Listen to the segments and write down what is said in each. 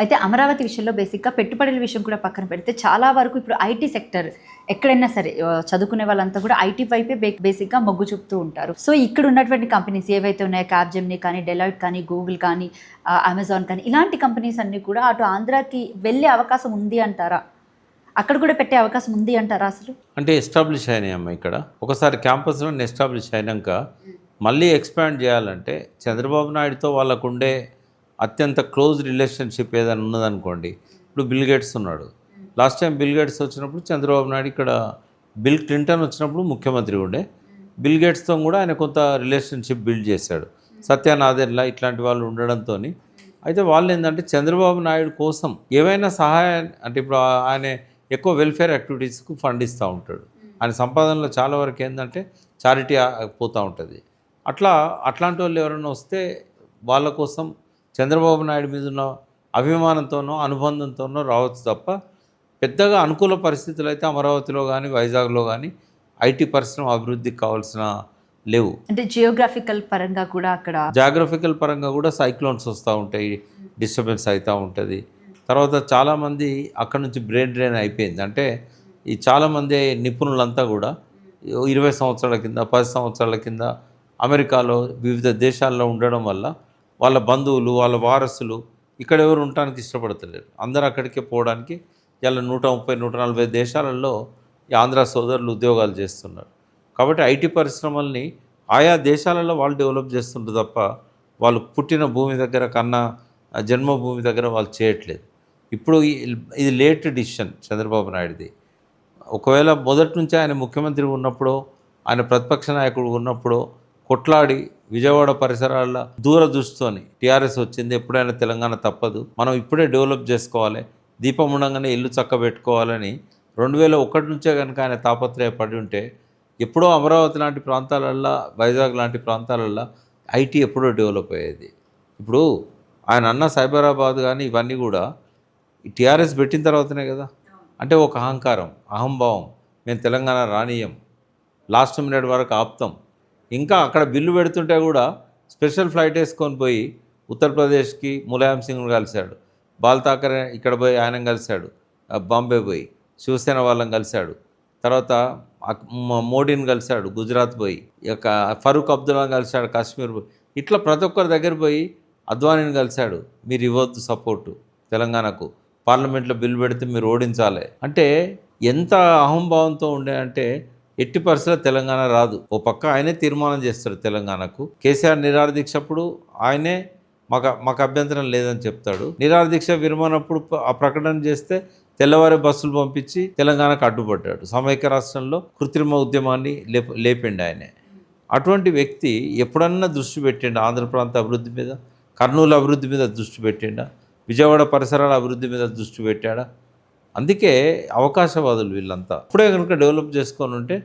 అయితే అమరావతి విషయంలో బేసిక్‌గా పెట్టుబడుల విషయం కూడా పక్కన పెడితే చాలా వరకు ఇప్పుడు ఐటీ సెక్టర్ ఎక్కడైనా సరే చదువుకునే వాళ్ళంతా కూడా ఐటీ వైపే బేసిక్‌గా మొగ్గు చూపుతూ ఉంటారు. సో, ఇక్కడ ఉన్నటువంటి కంపెనీస్ ఏవైతే ఉన్నాయో క్యాప్‌జెమినీ కానీ, డెలాయిట్ కానీ, గూగుల్ కానీ, అమెజాన్ కానీ ఇలాంటి కంపెనీస్ అన్నీ కూడా అటు ఆంధ్రాకి వెళ్ళే అవకాశం ఉంది అంటారా? అక్కడ కూడా పెట్టే అవకాశం ఉంది అంటారా అసలు? అంటే ఎస్టాబ్లిష్ అయినాయమ్మా ఇక్కడ. ఒకసారి క్యాంపస్‌లో ఎస్టాబ్లిష్ అయినంక మళ్ళీ ఎక్స్‌పాండ్ చేయాలంటే చంద్రబాబు నాయుడుతో వాళ్ళకుండే అత్యంత క్లోజ్ రిలేషన్‌షిప్ ఏదైనా ఉన్నదనుకోండి. ఇప్పుడు బిల్ గేట్స్ ఉన్నాడు. లాస్ట్ టైం బిల్ గేట్స్ వచ్చినప్పుడు చంద్రబాబు నాయుడు ఇక్కడ బిల్ క్లింటన్ వచ్చినప్పుడు ముఖ్యమంత్రి ఉండే. బిల్ గేట్స్‌తో కూడా ఆయన కొంత రిలేషన్‌షిప్ బిల్డ్ చేశాడు. సత్య నాదెళ్ల ఇట్లాంటి వాళ్ళు ఉండడంతోని అయితే వాళ్ళేందంటే చంద్రబాబు నాయుడు కోసం ఏవైనా సహాయం అంటే ఇప్పుడు ఆయన ఎక్కువ వెల్ఫేర్ యాక్టివిటీస్‌కు ఫండ్ ఇస్తూ ఉంటాడు. ఆయన సంపాదనలో చాలా వరకు ఏందంటే చారిటీ పోతూ ఉంటుంది. అట్లాంటి వాళ్ళు ఎవరైనా వస్తే వాళ్ళ కోసం చంద్రబాబు నాయుడు మీద ఉన్న అభిమానంతోనో అనుబంధంతోనో రావచ్చు తప్ప పెద్దగా అనుకూల పరిస్థితులు అయితే అమరావతిలో కానీ వైజాగ్లో కానీ ఐటీ పరిశ్రమ అభివృద్ధికి కావాల్సిన లేవు. అంటే జియోగ్రాఫికల్ పరంగా కూడా అక్కడ జాగ్రఫికల్ పరంగా కూడా సైక్లోన్స్ వస్తూ ఉంటాయి, డిస్టర్బెన్స్ అవుతూ ఉంటుంది. తర్వాత చాలామంది అక్కడ నుంచి బ్రెయిన్ డ్రైన్ అయిపోయింది. అంటే ఈ చాలామంది నిపుణులంతా కూడా 20 సంవత్సరాల కింద 10 సంవత్సరాల కింద అమెరికాలో వివిధ దేశాల్లో ఉండడం వల్ల వాళ్ళ బంధువులు వాళ్ళ వారసులు ఇక్కడ ఎవరు ఉండటానికి ఇష్టపడతలేరు. అందరూ అక్కడికే పోవడానికి ఇలా 130 140 దేశాలలో ఈ ఆంధ్ర సోదరులు ఉద్యోగాలు చేస్తున్నారు. కాబట్టి ఐటీ పరిశ్రమల్ని ఆయా దేశాలలో వాళ్ళు డెవలప్ చేస్తుంటారు తప్ప వాళ్ళు పుట్టిన భూమి దగ్గర కన్నా జన్మభూమి దగ్గర వాళ్ళు చేయట్లేదు. ఇప్పుడు ఇది లేట్ డిసిషన్ చంద్రబాబు నాయుడుది. ఒకవేళ మొదటి నుంచి ఆయన ముఖ్యమంత్రి ఉన్నప్పుడు ఆయన ప్రతిపక్ష నాయకుడు ఉన్నప్పుడు కొట్లాడి విజయవాడ పరిసరాల దూరదృష్టితోని టీఆర్ఎస్ వచ్చింది. ఎప్పుడైనా తెలంగాణ తప్పదు, మనం ఇప్పుడే డెవలప్ చేసుకోవాలి, దీపం ఉండగానే ఇల్లు చక్కబెట్టుకోవాలని 2001 నుంచే కనుక ఆయన తాపత్రయపడి ఉంటే ఎప్పుడో అమరావతి లాంటి ప్రాంతాలల్లో వైజాగ్ లాంటి ప్రాంతాలల్లో ఐటీ ఎప్పుడో డెవలప్ అయ్యేది. ఇప్పుడు ఆయన అన్న సైబరాబాద్ కానీ ఇవన్నీ కూడా టీఆర్ఎస్ పెట్టిన తర్వాతనే కదా. అంటే ఒక అహంకారం, అహంభావం, మేము తెలంగాణ రానీయం, లాస్ట్ మినిట్ వరకు ఆపుతాం. ఇంకా అక్కడ బిల్లు పెడుతుంటే కూడా స్పెషల్ ఫ్లైట్ వేసుకొని పోయి ఉత్తరప్రదేశ్కి ములాయం సింగ్ను కలిశాడు, బాల్ ఠాకరే ఇక్కడ పోయి ఆయన కలిశాడు, బాంబే పోయి శివసేన వాళ్ళని కలిశాడు, తర్వాత మోడీని కలిశాడు గుజరాత్ పోయి, ఇక ఫరూక్ అబ్దుల్లాని కలిశాడు కాశ్మీర్ పోయి, ఇట్లా ప్రతి ఒక్కరి దగ్గర పోయి అద్వానీని కలిశాడు. మీరు ఇవ్వద్దు సపోర్టు తెలంగాణకు, పార్లమెంట్లో బిల్లు పెడితే మీరు ఓడించాలి అంటే ఎంత అహంభావంతో ఉండే అంటే ఎట్టి పరిస్థితుల్లో తెలంగాణ రాదు. ఓ పక్క ఆయనే తీర్మానం చేస్తాడు తెలంగాణకు. కేసీఆర్ నిరాహార దీక్ష అప్పుడు ఆయనే మాకు అభ్యంతరం లేదని చెప్తాడు. నిరాహార దీక్ష విరమణప్పుడు ఆ ప్రకటన చేస్తే తెల్లవారి బస్సులు పంపించి తెలంగాణకు అడ్డుపడ్డాడు. సమైక్య రాష్ట్రంలో కృత్రిమ ఉద్యమాన్ని లేపిండు ఆయనే. అటువంటి వ్యక్తి ఎప్పుడన్నా దృష్టి పెట్టిండు ఆంధ్ర ప్రాంత అభివృద్ధి మీద, కర్నూలు అభివృద్ధి మీద దృష్టి పెట్టిండా, విజయవాడ పరిసరాల అభివృద్ధి మీద దృష్టి పెట్టాడా? అందుకే అవకాశవాదులు వీళ్ళంతా. ఇప్పుడే కనుక డెవలప్ చేసుకొని ఉంటే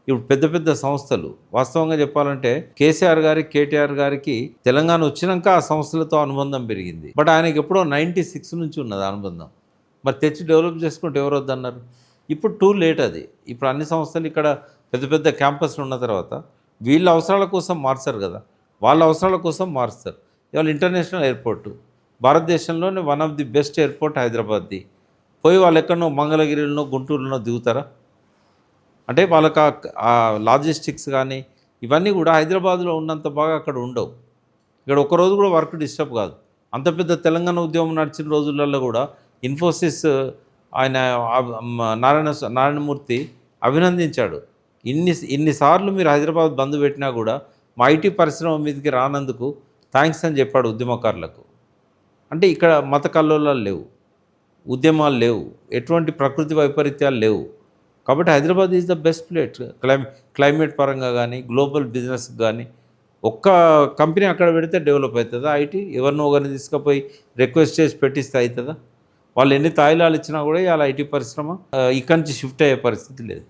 ఇప్పుడు పెద్ద పెద్ద సంస్థలు వాస్తవంగా చెప్పాలంటే కేసీఆర్ గారికి కేటీఆర్ గారికి తెలంగాణ వచ్చినాక ఆ సంస్థలతో అనుబంధం పెరిగింది. బట్ ఆయనకి ఎప్పుడో 96 నుంచి ఉన్నది అనుబంధం. మరి తెచ్చి డెవలప్ చేసుకుంటే ఎవరు వద్దన్నారు? ఇప్పుడు టూ లేట్ అది. ఇప్పుడు అన్ని సంస్థలు ఇక్కడ పెద్ద పెద్ద క్యాంపస్లు ఉన్న తర్వాత వీళ్ళ అవసరాల కోసం మార్చారు కదా, వాళ్ళ అవసరాల కోసం మారుస్తారు. ఇవాళ ఇంటర్నేషనల్ ఎయిర్పోర్టు భారతదేశంలోనే one of the best airport హైదరాబాద్ది. పోయి వాళ్ళు ఎక్కడనో మంగళగిరిలోనో గుంటూరులోనో దిగుతారా? అంటే వాళ్ళకి ఆ లాజిస్టిక్స్ కానీ ఇవన్నీ కూడా హైదరాబాద్లో ఉన్నంత బాగా అక్కడ ఉండవు. ఇక్కడ ఒక్కరోజు కూడా వర్క్ డిస్టర్బ్ కాదు. అంత పెద్ద తెలంగాణ ఉద్యమం నడిచిన రోజులలో కూడా ఇన్ఫోసిస్ ఆయన నారాయణమూర్తి అభినందించాడు. ఇన్నిసార్లు మీరు హైదరాబాద్ బంద్ పెట్టినా కూడా మా ఐటీ పరిశ్రమ మీదకి రానందుకు థ్యాంక్స్ అని చెప్పాడు ఉద్యమకారులకు. అంటే ఇక్కడ మత కల్లోలాలు లేవు, ఉద్యమాలు లేవు, ఎటువంటి ప్రకృతి వైపరీత్యాలు లేవు. కాబట్టి Hyderabad is the best place climate పరంగా కానీ గ్లోబల్ బిజినెస్కి కానీ. ఒక్క కంపెనీ అక్కడ పెడితే డెవలప్ అవుతుందా ఐటీ? ఎవరినో ఒకరిని తీసుకుపోయి రిక్వెస్ట్ చేసి పెట్టిస్తే అవుతుందా? వాళ్ళు ఎన్ని తాయిలాలు ఇచ్చినా కూడా ఇవాళ ఐటీ పరిశ్రమ ఇక్కడి నుంచి షిఫ్ట్ అయ్యే పరిస్థితి లేదు.